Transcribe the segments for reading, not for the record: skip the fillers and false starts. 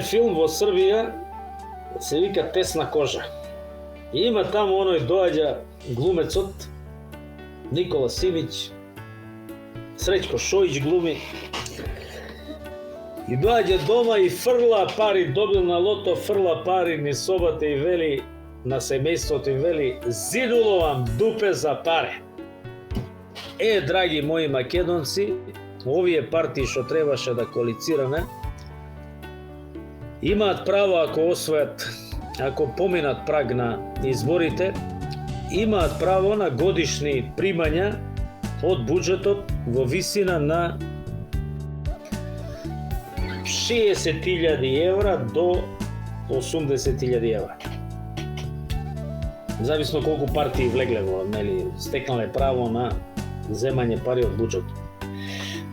филм во Србија се вика Тесна кожа. И има таму оној доаѓа глумецот Никола Симиќ, Среќко Шојич глуми. И доаѓа дома и фрла пари, добил на лото, фрла пари низ собата и вели на семејството и вели: "Зидуло вам дупе за паре." Драги мои македонци, овие партии што требаше да коалицираме, имаат право ако освојат, ако поминат праг на изборите, имаат право на годишни примања од буџетот во висина на 60.000 евра до 80.000 евра. Зависно колку партии влегле во, стекнале право на земање пари од буџетот.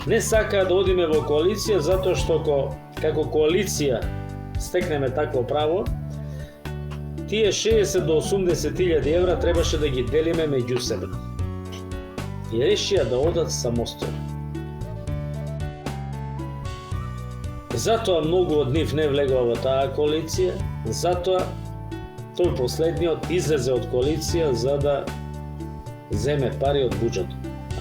Не сакаа да одиме во коалиција затоа што како коалиција стекнеме такво право, тие 60 до 80.000 евра требаше да ги делиме меѓусебно. И решија да одат самостојно. Затоа многу од нив не влегува во таа коалиција, затоа тој последниот излезе од коалиција за да земе пари од буџетот.